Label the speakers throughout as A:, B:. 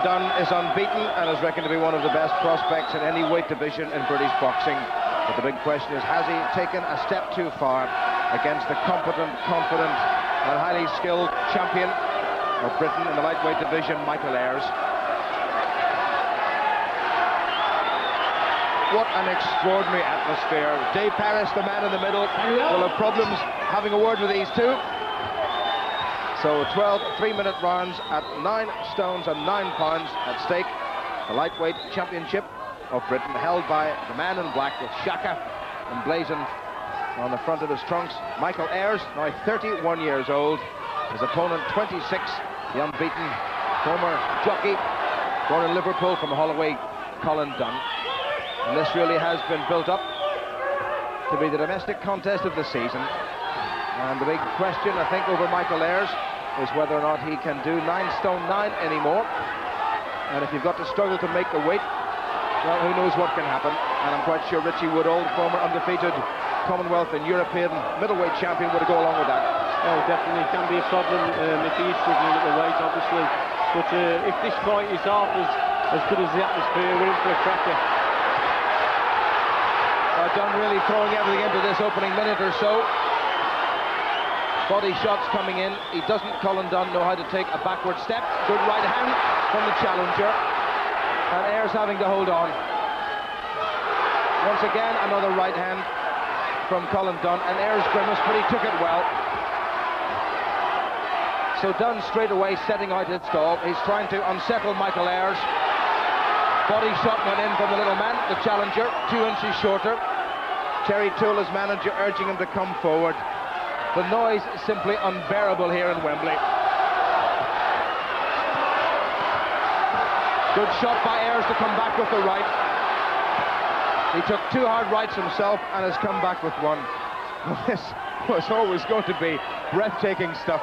A: Dunne is unbeaten and is reckoned to be one of the best prospects in any weight division in British boxing. But the big question is, has he taken a step too far against the competent, confident and highly skilled champion of Britain in the lightweight division, Michael Ayers? What an extraordinary atmosphere. Dave Paris, the man in the middle, will have problems having a word with these two. So 12 3-minute rounds at 9 stones and 9 pounds at stake. The lightweight championship of Britain, held by the man in black with Shaka emblazoned on the front of his trunks. Michael Ayers, now 31 years old. His opponent, 26, the unbeaten former jockey, born in Liverpool from Holloway, Colin Dunne. And this really has been built up to be the domestic contest of the season. And the big question, I think, over Michael Ayers is whether or not he can do 9 stone 9 anymore. And if you've got to struggle to make the weight, well, who knows what can happen. And I'm quite sure Richie Woodall, former undefeated Commonwealth and European middleweight champion, would go along with that.
B: Oh, definitely can be a problem if he is struggling at the weight, obviously. But if this fight is half as good as the atmosphere, we're in for a cracker.
A: Dunne really throwing everything into this opening minute or so. Body shots coming in. He doesn't, Colin Dunne, know how to take a backward step. Good right hand from the challenger. And Ayers having to hold on. Once again, another right hand from Colin Dunne. And Ayers grimaced, but he took it well. So Dunne straight away setting out his stall. He's trying to unsettle Michael Ayers. Body shot went in from the little man, the challenger, 2 inches shorter. Terry Toole, his manager, urging him to come forward. The noise is simply unbearable here in Wembley. Good shot by Ayers to come back with the right. He took 2 hard rights himself and has come back with one. Well, this was always going to be breathtaking stuff.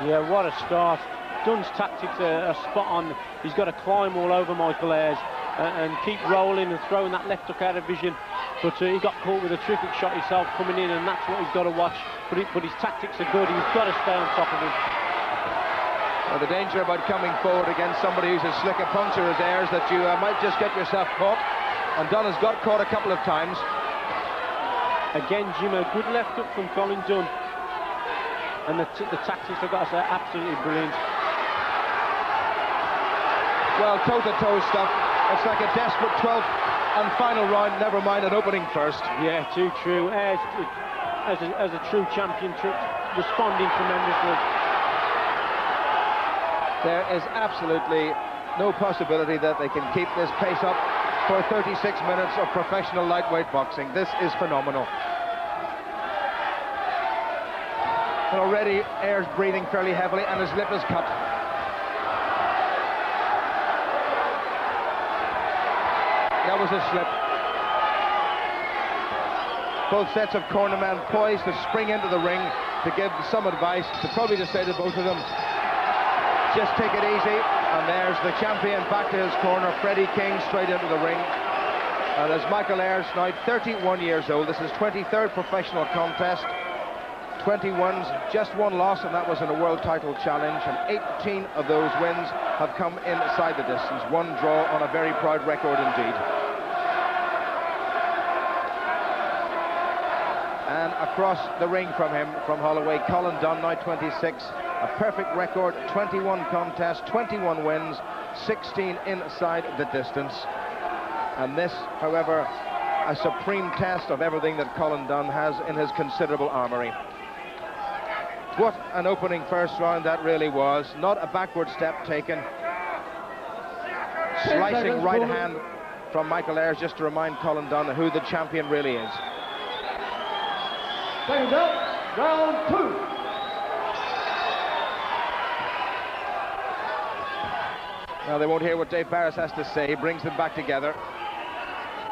B: Yeah, what a start. Dunne's tactics are spot on. He's got to climb all over Michael Ayers and keep rolling and throwing that left hook out of vision. But he got caught with a terrific shot himself coming in, and that's what he's got to watch. But his tactics are good. He's got to stay on top of him.
A: Well, the danger about coming forward against somebody who's as slick a puncher as Ayers, that you might just get yourself caught. And Dunne has got caught a couple of times.
B: Again, Jim, a good left hook from Colin Dunne. And the tactics, I've got to say, absolutely brilliant.
A: Well, toe-to-toe stuff. It's like a desperate 12th and final round, never mind an opening first.
B: Yeah, too true. As a true champion, responding tremendously.
A: There is absolutely no possibility that they can keep this pace up for 36 minutes of professional lightweight boxing. This is phenomenal. And already Ayers breathing fairly heavily and his lip is cut. That was a slip. Both sets of cornermen poised to spring into the ring to give some advice, probably to say to both of them, just take it easy. And there's the champion back to his corner, Freddie King, straight into the ring. And as Michael Ayers, now 31 years old, this is 23rd professional contest. 21's just 1 loss, and that was in a world title challenge, and 18 of those wins have come inside the distance. 1 draw on a very proud record indeed. And across the ring from him, from Holloway, Colin Dunne, now 26, a perfect record, 21 contests, 21 wins, 16 inside the distance. And this, however, a supreme test of everything that Colin Dunne has in his considerable armoury. What an opening first round that really was. Not a backward step taken. Slicing right hand from Michael Ayers, just to remind Colin Dunne who the champion really is.
C: Second up, round 2.
A: Now they won't hear what Dave Paris has to say. He brings them back together.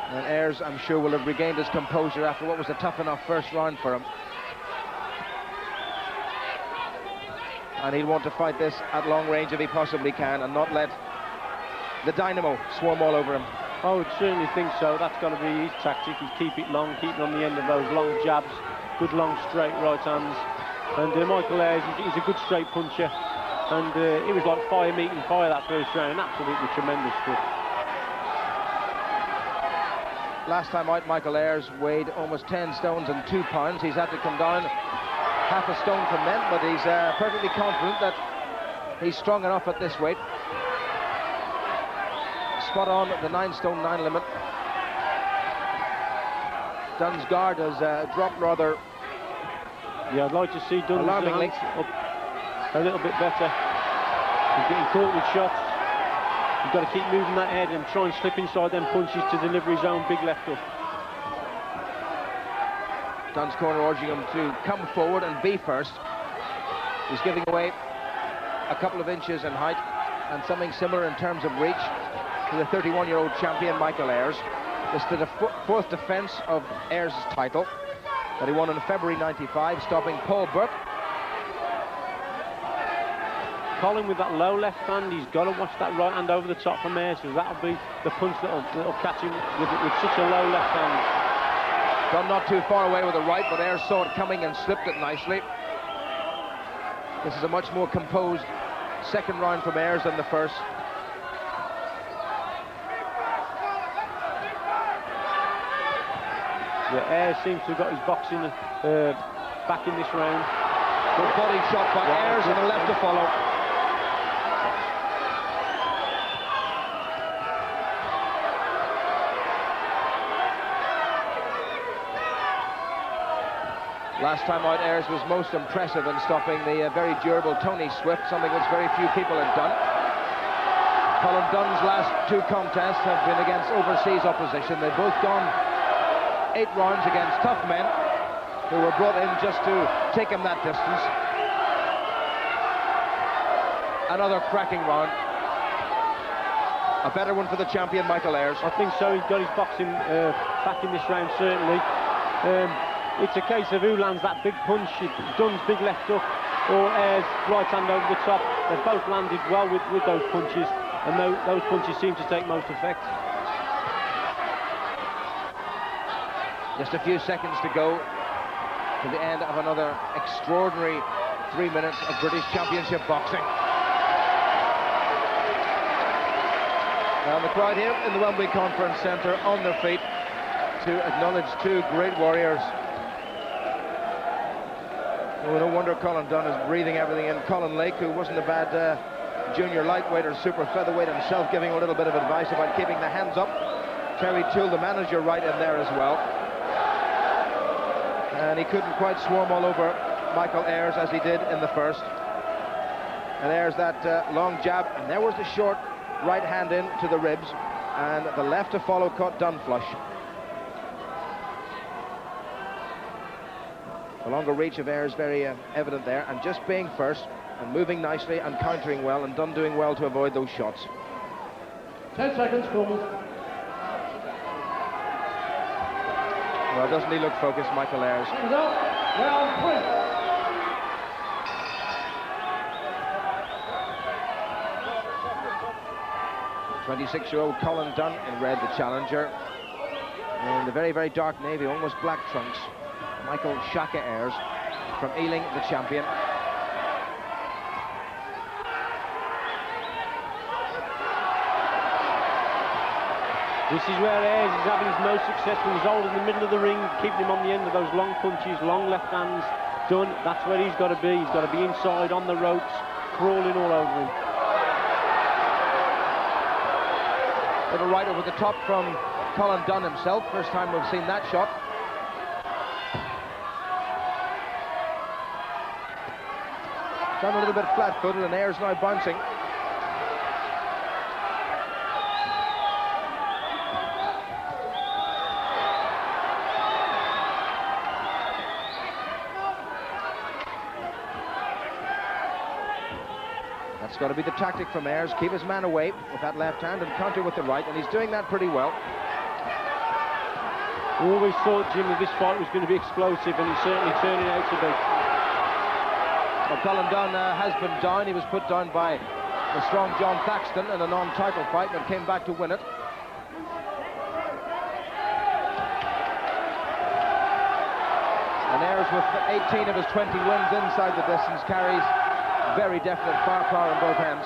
A: And Ayers, I'm sure, will have regained his composure after what was a tough enough first round for him. And he'll want to fight this at long range if he possibly can, and not let the Dynamo swarm all over him.
B: I would certainly think so. That's got to be his tactic. He's keep it long, keep it on the end of those long jabs, good long straight right hands. And Michael Ayers, he's a good straight puncher, and it was like fire meeting fire that first round. Absolutely tremendous stuff.
A: Last time out, Michael Ayers weighed almost 10 stones and 2 pounds. He's had to come down half a stone from then, but he's perfectly confident that he's strong enough at this weight. Spot on the 9 stone 9 limit. Dunne's guard has dropped rather.
B: Yeah, I'd like to see Dunne's
A: alarmingly
B: up a little bit better. He's getting caught with shots. He's got to keep moving that head and try and slip inside them punches to deliver his own big left hook.
A: Dunne's corner urging him to come forward and be first. He's giving away a couple of inches in height and something similar in terms of reach to the 31-year-old champion Michael Ayers. This is the fourth defence of Ayers' title that he won in February '95, stopping Paul Burke.
B: Colin with that low left hand, he's got to watch that right hand over the top from Ayers, because that'll be the punch that'll catch him with such a low left hand.
A: Dunne not too far away with the right, but Ayers saw it coming and slipped it nicely. This is a much more composed second round from Ayers than the first.
B: Yeah, Ayers seems to have got his boxing back in this round.
A: Good body shot by Ayers and a left to follow. Last time out, Ayers was most impressive in stopping the very durable Tony Swift, something which very few people had done. Colin Dunne's last 2 contests have been against overseas opposition. They've both gone 8 rounds against tough men who were brought in just to take him that distance. Another cracking round. A better one for the champion, Michael Ayers.
B: I think so. He's got his boxing back in this round, certainly. It's a case of who lands that big punch, Dunne's big left hook or Ayers' right hand over the top. They've both landed well with those punches, and those punches seem to take most effect.
A: Just a few seconds to go to the end of another extraordinary 3 minutes of British Championship boxing. Now the crowd here in the Wembley Conference Centre on their feet to acknowledge 2 great warriors. Oh, no wonder Colin Dunne is breathing everything in. Colin Lake, who wasn't a bad junior lightweight or super featherweight himself, giving a little bit of advice about keeping the hands up. Terry Toole, the manager, right in there as well. And he couldn't quite swarm all over Michael Ayers as he did in the first. And Ayers that long jab, and there was the short right hand in to the ribs, and the left to follow caught Dunne flush. The longer reach of Ayers very evident there, and just being first and moving nicely and countering well, and Dunne doing well to avoid those shots.
C: 10 seconds, Colin.
A: Well, doesn't he look focused, Michael Ayers?
C: Round 3.
A: 26-year-old Colin Dunne in red, the challenger. In the very, very dark navy, almost black trunks, Michael Shaka Ayers from Ealing, the champion.
B: This is where Ayers is having his most success, when he's holding in the middle of the ring, keeping him on the end of those long punches, long left hands. Dunne, that's where he's got to be. He's got to be inside, on the ropes, crawling all over him.
A: Little right over the top from Colin Dunne himself. First time we've seen that shot. Done a little bit flat-footed, and Ayers now bouncing. That's got to be the tactic from Ayers. Keep his man away with that left hand and counter with the right, and he's doing that pretty well.
B: We always thought, Jim, that this fight was going to be explosive, and it's certainly turning out to be.
A: Well, Colin Dunne has been down. He was put down by the strong John Thaxton in a non-title fight, but came back to win it. And Ayers, with 18 of his 20 wins inside the distance, carries very definite firepower in both hands.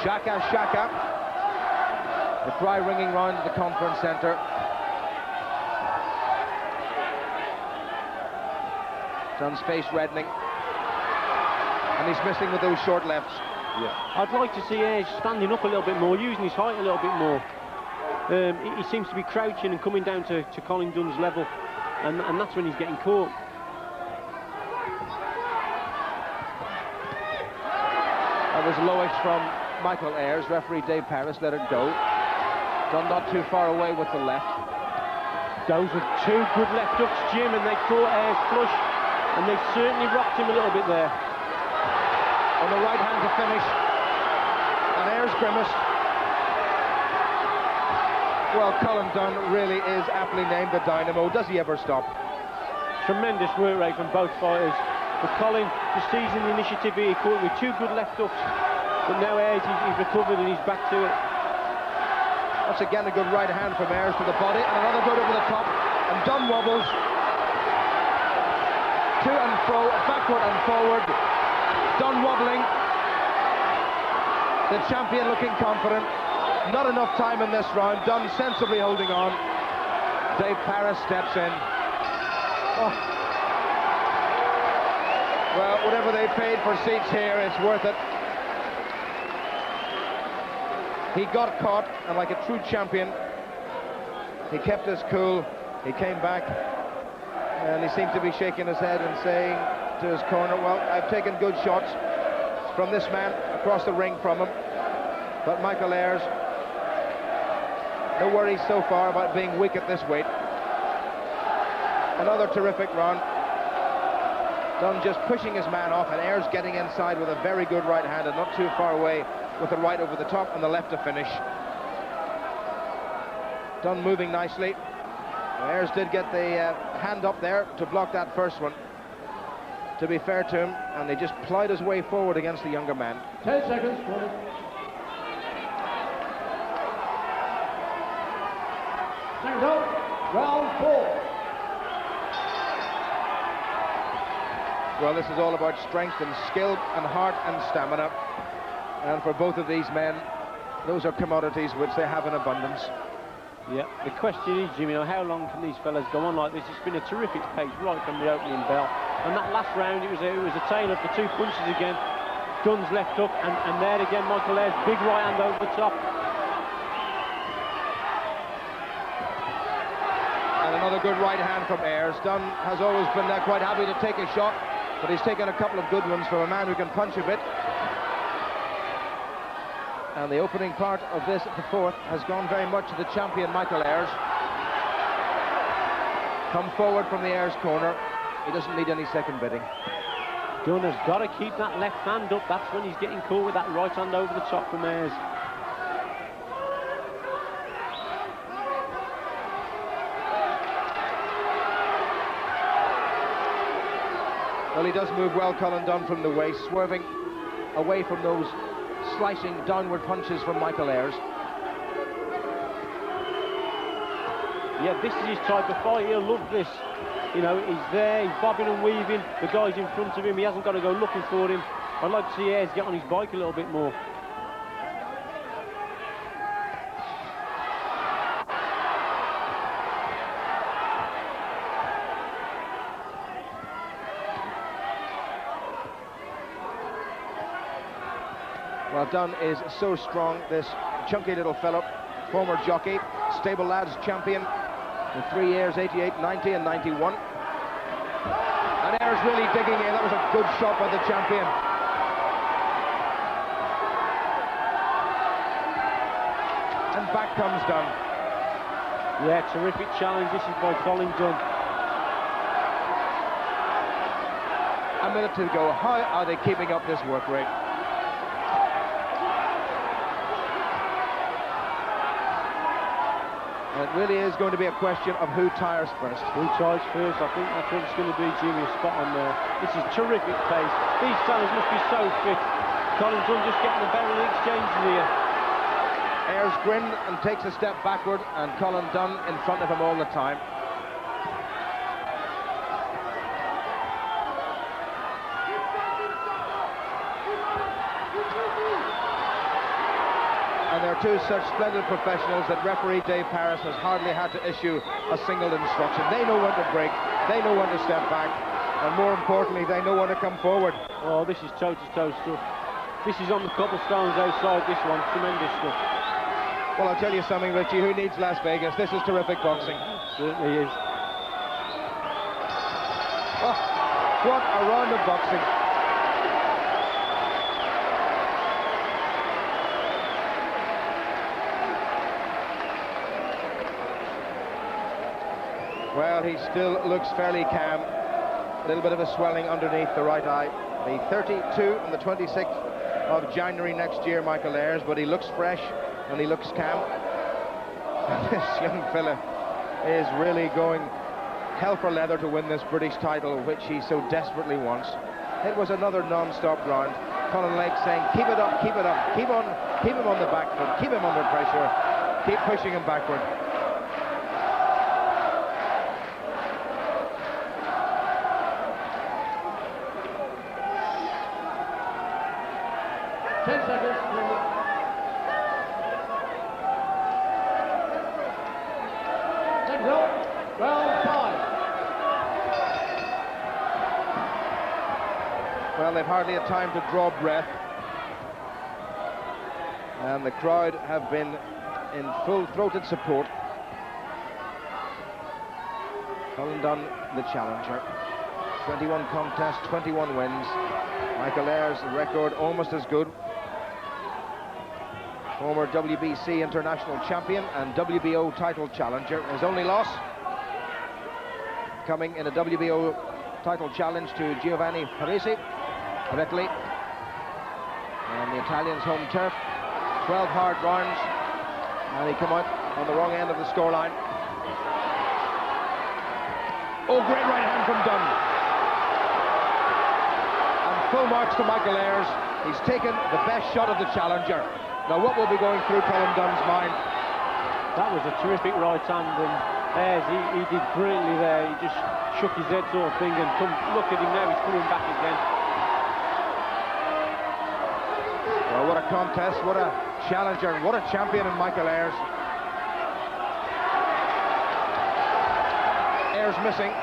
A: Shaka, Shaka. The cry ringing round the conference centre. Dunne's face reddening. And he's missing with those short lefts.
B: Yeah. I'd like to see Ayers standing up a little bit more, using his height a little bit more. He seems to be crouching and coming down to Colin Dunne's level, and that's when he's getting caught.
A: That was lowish from Michael Ayers. Referee Dave Paris let it go. Dunne not too far away with the left.
B: Those were two good left hooks, Jim, and they caught Ayers flush, and they certainly rocked him a little bit there.
A: On the right hand to finish, and Ayers grimaced. Well, Colin Dunne really is aptly named the Dynamo. Does he ever stop?
B: Tremendous work rate from both fighters. But Colin just seizing the initiative here, he caught with two good left hooks. But now Ayers, he's recovered and he's back to it.
A: Once again, a good right hand from Ayers to the body, and another good over the top. And Dunne wobbles. To and fro, backward and forward. Dunne wobbling. The champion looking confident. Not enough time in this round. Dunne sensibly holding on. Dave Paris steps in. Oh. Well, whatever they paid for seats here, it's worth it. He got caught, and like a true champion, he kept his cool. He came back, and he seemed to be shaking his head and saying to his corner, well, I've taken good shots from this man across the ring from him, but Michael Ayers, no worries so far about being weak at this weight. Another terrific round. Dunne just pushing his man off, and Ayers getting inside with a very good right hand, and not too far away with the right over the top and the left to finish. Dunne moving nicely. Ayers did get the hand up there to block that first one, to be fair to him, and he just plied his way forward against the younger man.
C: 10 seconds, Colin. Stand up, round 4.
A: Well, this is all about strength and skill and heart and stamina. And for both of these men, those are commodities which they have in abundance.
B: Yeah, the question is, Jimmy, how long can these fellas go on like this? It's been a terrific pace right from the opening bell. And that last round, it was a tale of the two punches again. Dunne's left hook, and there again, Michael Ayers, big right hand over the top.
A: And another good right hand from Ayers. Dunne has always been quite happy to take a shot, but he's taken a couple of good ones from a man who can punch a bit. And the opening part of this, the fourth, has gone very much to the champion, Michael Ayers. Come forward from the Ayers corner. He doesn't need any second bidding.
B: Dunne has got to keep that left hand up. That's when he's getting caught with that right hand over the top from Ayers.
A: Well, he does move well, Colin Dunne, from the waist, swerving away from those slicing downward punches from Michael Ayers.
B: Yeah, this is his type of fight. He'll love this. You know, he's there, he's bobbing and weaving. The guy's in front of him. He hasn't got to go looking for him. I'd like to see Ayers get on his bike a little bit more.
A: Well, Dunne is so strong, this chunky little fellow, former jockey, stable lads champion in 3 years, 88, 90 and 91. And Ayers really digging in. That was a good shot by the champion. And back comes Dunne.
B: Yeah, terrific challenge. This is by Colin Dunne.
A: A minute to go. How are they keeping up this work rate? And it really is going to be a question of who tires first.
B: Who tires first? I think that's what it's going to be, Jimmy. Spot on there. This is terrific pace. These fellas must be so fit. Colin Dunne just getting the better of the exchange here.
A: Ayers grins and takes a step backward, and Colin Dunne in front of him all the time. two such splendid professionals that referee Dave Paris has hardly had to issue a single instruction. They know when to break, they know when to step back, and more importantly, they know when to come forward.
B: Oh, this is toe-to-toe stuff. This is on the cobblestones outside, this one. Tremendous stuff.
A: Well, I'll tell you something, Richie, who needs Las Vegas? This is terrific boxing.
B: Certainly is.
A: Oh, what a round of boxing. Well, he still looks fairly calm. A little bit of a swelling underneath the right eye. The 32 and the 26th of January next year, Michael Ayers, but he looks fresh and he looks calm. And this young fella is really going hell for leather to win this British title, which he so desperately wants. It was another non-stop round. Colin Lake saying, keep it up, keep it up, keep him on the back foot, keep him under pressure, keep pushing him backward. Well, they've hardly had time to draw breath, and the crowd have been in full-throated support. Colin Dunne, the challenger, 21 contests, 21 wins. Michael Ayers, the record almost as good. Former WBC international champion and WBO title challenger. His only loss coming in a WBO title challenge to Giovanni Parisi of Italy, and the Italian's home turf. 12 hard rounds, and he come out on the wrong end of the scoreline. Oh, great right hand from Dunne, and full marks to Michael Ayers. He's taken the best shot of the challenger. Now, what will be going through Colin Dunne's mind?
B: That was a terrific right hand, and Ayers, he did brilliantly there. He just shook his head sort of thing, and look at him now, he's coming back again.
A: Well, what a contest, what a challenger, and what a champion in Michael Ayers. Ayers missing.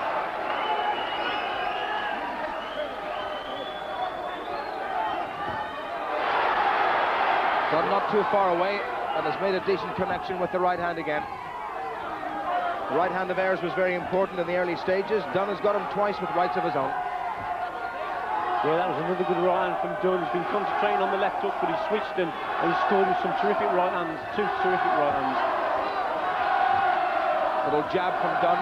A: But not too far away, and has made a decent connection with the right hand again. The right hand of Ayers was very important in the early stages. Dunne has got him twice with rights of his own.
B: Yeah, that was another good right hand from Dunne. He's been concentrating on the left hook, but he switched and he scored with some terrific right hands, two terrific right hands.
A: Little jab from Dunne.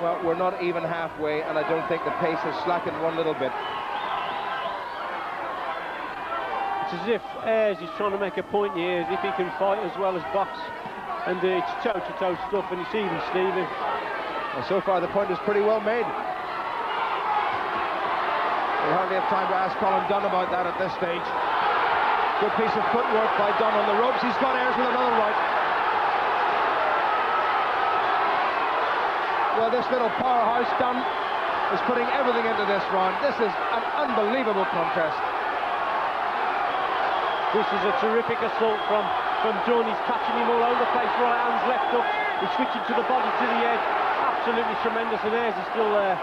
A: Well, we're not even halfway, and I don't think the pace has slackened one little bit.
B: It's as if Ayers is trying to make a point here, as if he can fight as well as box. And it's toe-to-toe stuff, and it's even Steven.
A: Well, so far the point is pretty well made. We hardly have time to ask Colin Dunne about that at this stage. Good piece of footwork by Dunne on the ropes. He's got Ayers with another right. Well, this little powerhouse Dunne is putting everything into this round. This is an unbelievable contest.
B: This is a terrific assault from Dunne. He's catching him all over the place, right hands, left hook. He's switching to the body, to the head. Absolutely tremendous, and Ayers is still there.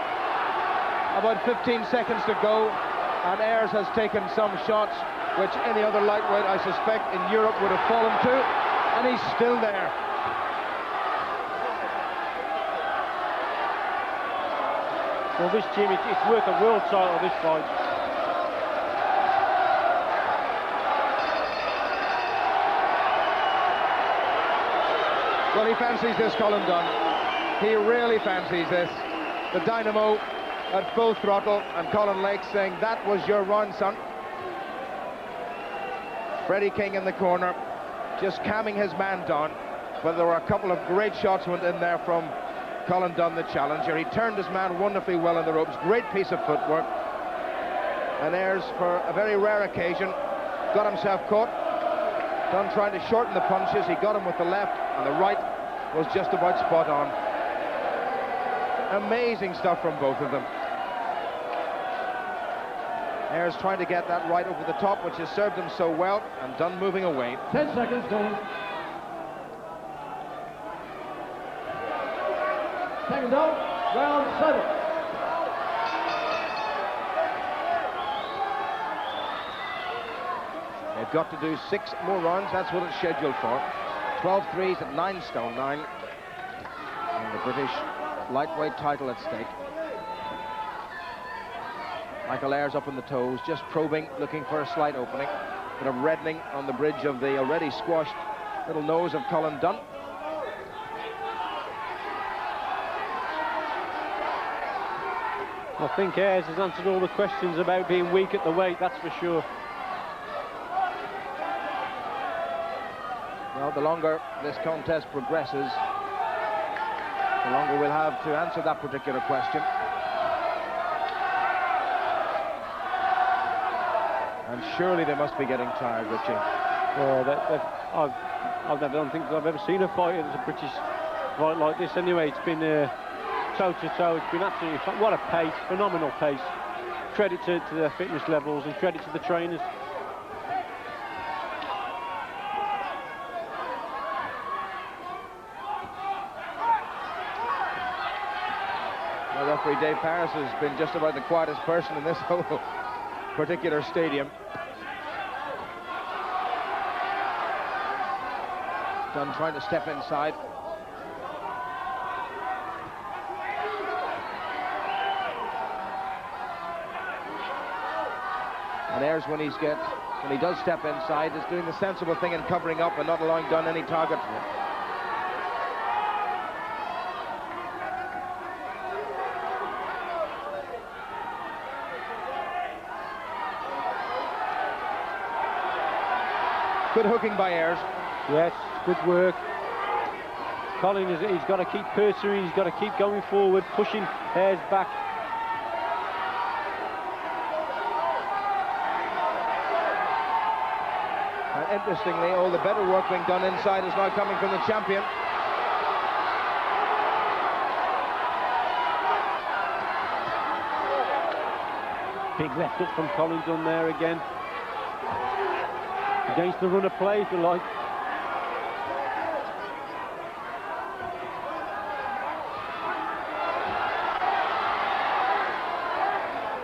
A: About 15 seconds to go, and Ayers has taken some shots which any other lightweight, I suspect, in Europe would have fallen to, and he's still there.
B: Well, this, Jim, it's worth a world title, this fight.
A: Well, he fancies this, Colin Dunne. He really fancies this. The Dynamo at full throttle, and Colin Lake saying, that was your run, son. Freddie King in the corner, just calming his man down. But there were a couple of great shots went in there from Colin Dunne, the challenger. He turned his man wonderfully well in the ropes. Great piece of footwork. And Ayers, for a very rare occasion, got himself caught. Dunne trying to shorten the punches. He got him with the left, and the right was just about spot on. Amazing stuff from both of them. Ayers trying to get that right over the top, which has served him so well, and Dunne moving away.
C: 10 seconds, Colin. Seconds out, round 7.
A: They've got to do 6 more rounds, that's what it's scheduled for. 12 threes at 9 stone 9. And the British lightweight title at stake. Michael Ayers up on the toes, just probing, looking for a slight opening. Bit of reddening on the bridge of the already squashed little nose of Colin Dunne.
B: I think Ayers has answered all the questions about being weak at the weight, that's for sure.
A: Well, the longer this contest progresses, the longer we'll have to answer that particular question. And surely they must be getting tired, Richie.
B: Oh, I don't think I've ever seen a fight as a British fight like this. Anyway, it's been toe-to-toe. It's been absolutely fun. What a pace, phenomenal pace. Credit to their fitness levels and credit to the trainers.
A: Well, referee Dave Paris has been just about the quietest person in this whole particular stadium. Dunne trying to step inside. And Ayers, when he does step inside, is doing the sensible thing in covering up and not allowing Dunne any target. Good hooking by Ayers.
B: Yes, good work. Colin, he's got to keep persevering, he's got to keep going forward, pushing Ayers back.
A: And interestingly, all the better work being done inside is now coming from the champion.
B: Big left up from Colin Dunne there again. Against the run of play, if you like.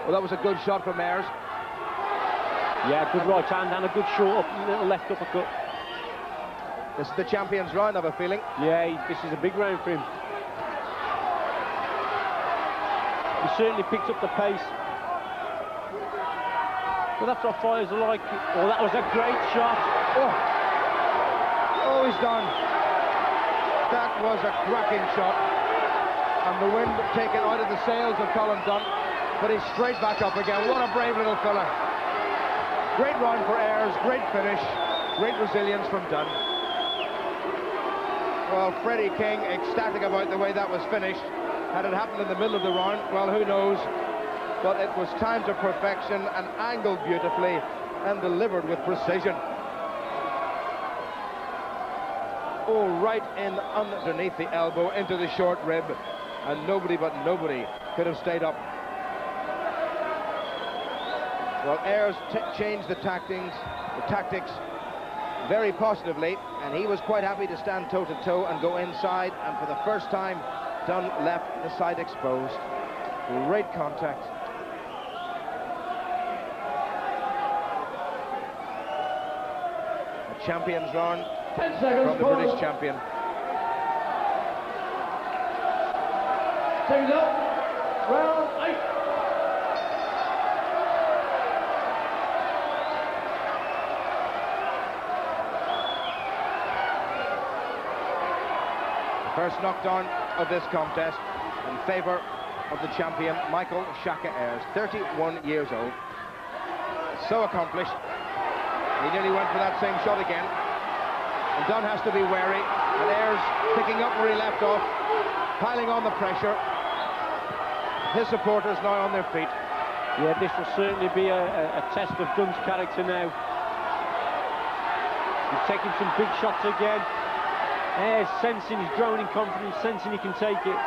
A: Well, that was a good shot from Ayers.
B: Yeah, good right hand and a good short up, little left uppercut.
A: This is the champion's round, I have a feeling.
B: Yeah, this is a big round for him. He certainly picked up the pace. Well, that's what fighters are like. Oh, that was a great shot.
A: Oh, he's done. That was a cracking shot. And the wind taken out of the sails of Colin Dunne. But he's straight back up again. What a brave little fella. Great round for Ayers, great finish, great resilience from Dunne. Well, Freddie King ecstatic about the way that was finished. Had it happened in the middle of the round, well, who knows? But it was timed to perfection and angled beautifully and delivered with precision. Oh, right in underneath the elbow into the short rib, and nobody could have stayed up. Well, Ayers changed the tactics very positively, and he was quite happy to stand toe-to-toe and go inside, and for the first time Dunne left the side exposed. Great contact. The champion's round
C: 10 seconds
A: from the British champion.
C: Seconds up, round 8.
A: First knockdown of this contest in favour of the champion, Michael Shaka Ayers, 31 years old. So accomplished. He nearly went for that same shot again. And Dunne has to be wary. And Ayers picking up where he left off, piling on the pressure. His supporters now on their feet.
B: Yeah, this will certainly be a test of Dunne's character now. He's taking some big shots again. Ayers sensing, he's growing in confidence, sensing he can take it.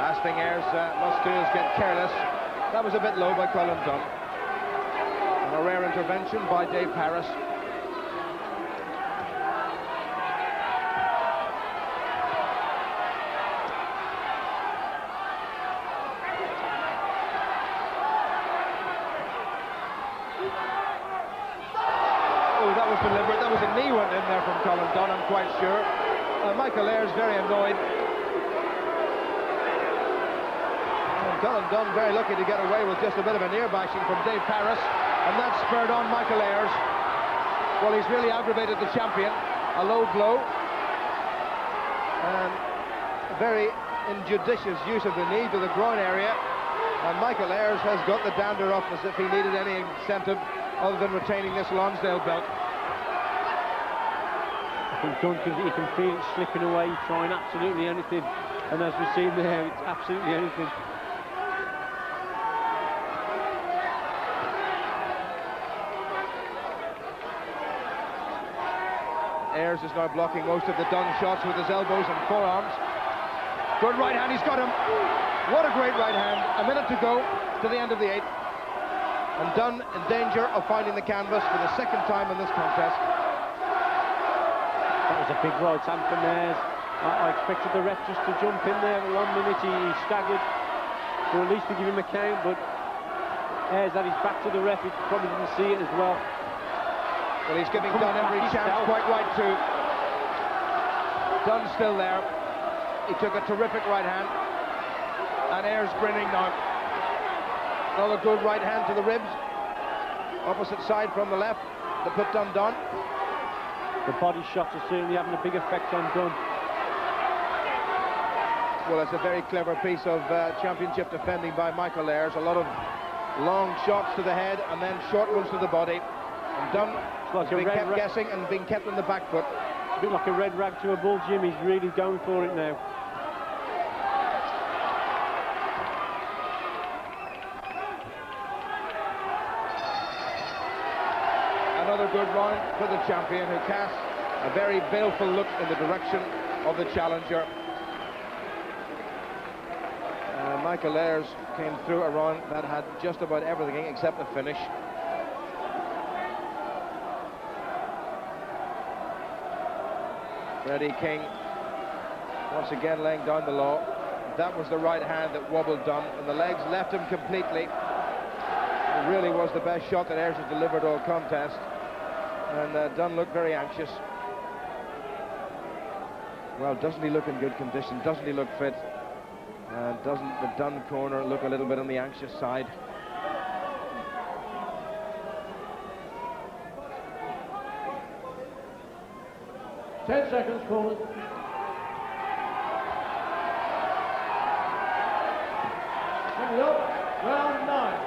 A: Last thing Ayers must do is get careless. That was a bit low by Colin Dunne. And a rare intervention by Dave Paris. Oh, that was deliberate. That was a knee went in there from Colin Dunne, I'm quite sure. Michael Ayers very annoyed. Colin Dunne very lucky to get away with just a bit of an ear bashing from Dave Paris, and that spurred on Michael Ayers. Well, he's really aggravated the champion. A low blow, and a very injudicious use of the knee to the groin area, and Michael Ayers has got the dander up as if he needed any incentive other than retaining this Lonsdale belt.
B: I think Dunne, you can feel it slipping away, trying absolutely anything, and as we've seen there, it's absolutely anything.
A: Ayers is now blocking most of the Dunne shots with his elbows and forearms. Good right hand, he's got him. What a great right hand. A minute to go to the end of the 8th. And Dunne in danger of finding the canvas for the second time in this contest.
B: That was a big right hand from Ayers. I expected the ref just to jump in there. 1 minute he staggered, or at least to give him a count, but Ayers had his back to the ref, he probably didn't see it as well.
A: Well, he's giving Dunne every chance, quite right too. Dunne's still there. He took a terrific right hand. And Ayers grinning now. Another good right hand to the ribs. Opposite side from the left to put Dunne down.
B: The body shots are certainly having a big effect on Dunne.
A: Well, it's a very clever piece of championship defending by Michael Ayers. A lot of long shots to the head and then short ones to the body. And Dunne has been kept guessing and being kept on the back foot.
B: A bit like a red rag to a bull, Jim. He's really going for it now.
A: Another good round for the champion, who casts a very baleful look in the direction of the challenger. Michael Ayers came through a round that had just about everything except the finish. Freddie King once again laying down the law. That was the right hand that wobbled Dunne, and the legs left him completely. It really was the best shot that Ayers has delivered all contest, and Dunne looked very anxious. Well, doesn't he look in good condition? Doesn't he look fit? Doesn't the Dunne corner look a little bit on the anxious side?
C: Ten seconds, Colin. Bring it up. Round 9.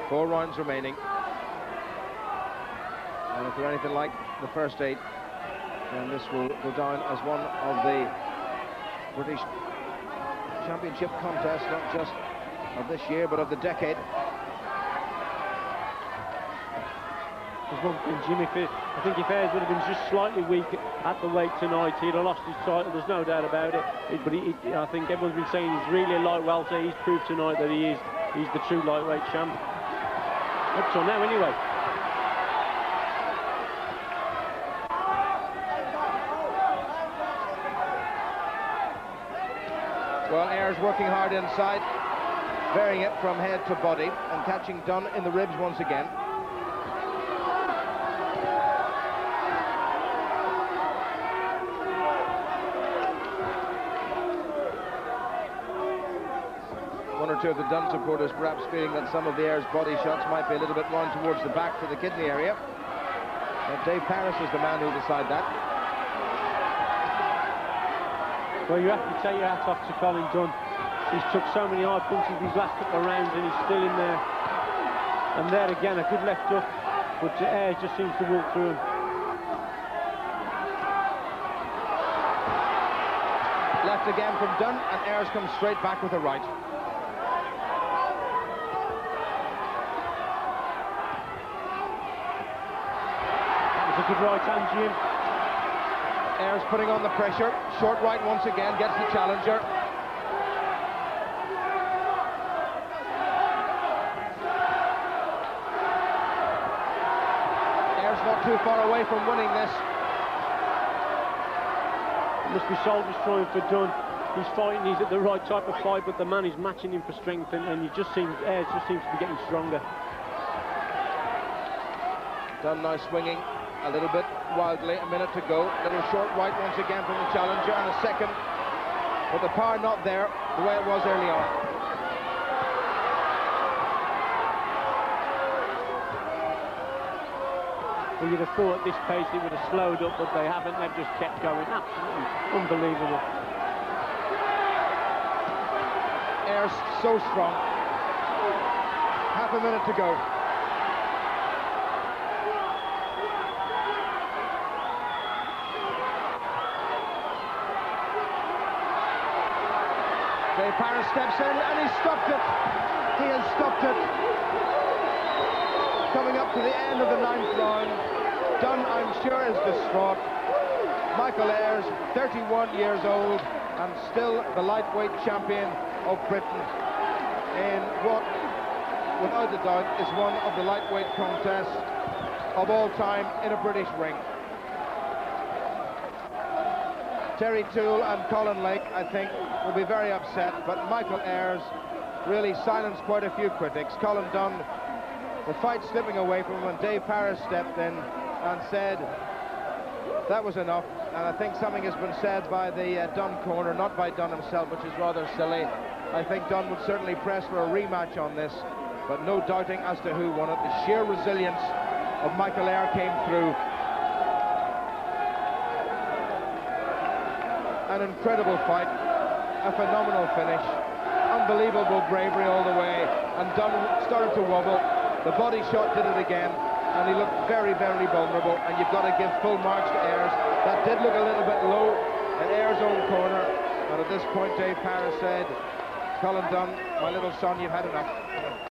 A: 4 rounds remaining. And if they're anything like the first 8, then this will go down as one of the British Championship contests, not just of this year, but of the decade.
B: There's one thing, Jimmy, I think if Ayers would have been just slightly weak at the weight tonight, he'd have lost his title, there's no doubt about it. But I think everyone's been saying he's really a light welter. He's proved tonight that he's the true lightweight champ. Up till now, anyway.
A: Well, Ayers working hard inside, varying it from head to body, and catching Dunne in the ribs once again. One or two of the Dunne supporters perhaps feeling that some of the Ayers body shots might be a little bit round towards the back to the kidney area. But Dave Paris is the man who'll decide that.
B: Well, you have to take your hat off to Colin Dunne. He's took so many hard punches these last couple of rounds and he's still in there. And there again, a good left hook, but Ayers just seems to walk through him.
A: Left again from Dunne, and Ayers comes straight back with a right.
B: That was a good right hand, Jim.
A: Ayers putting on the pressure. Short right once again, gets the challenger. Ayers not too far away from winning this.
B: It must be soul destroying for Dunne. He's fighting, he's at the right type of fight, but the man is matching him for strength, and Ayers just seems to be getting stronger.
A: Dunne now swinging a little bit wildly, a minute to go. Little short right once again from the challenger, and a second, but the power not there the way it was early on.
B: Well, you'd have thought at this pace it would have slowed up, but they haven't. They've just kept going. Absolutely unbelievable.
A: Ayers so strong. Half a minute to go. Paris steps in and he stopped it. He has stopped it. Coming up to the end of the 9th round. Dunne, I'm sure, is distraught. Michael Ayers, 31 years old, and still the lightweight champion of Britain in what, without a doubt, is one of the lightweight contests of all time in a British ring. Terry Toole and Colin Lake, I think, will be very upset, but Michael Ayers really silenced quite a few critics. Colin Dunne, the fight slipping away from him when Dave Paris stepped in and said that was enough, and I think something has been said by the Dunne corner, not by Dunne himself, which is rather silly. I think Dunne would certainly press for a rematch on this, but no doubting as to who won it. The sheer resilience of Michael Ayers came through. An incredible fight, a phenomenal finish, unbelievable bravery all the way, and Dunne started to wobble. The body shot did it again, and he looked very, very vulnerable, and you've got to give full marks to Ayers. That did look a little bit low in Ayers' own corner, and at this point Dave Paris said, Colin Dunne, my little son, you've had enough.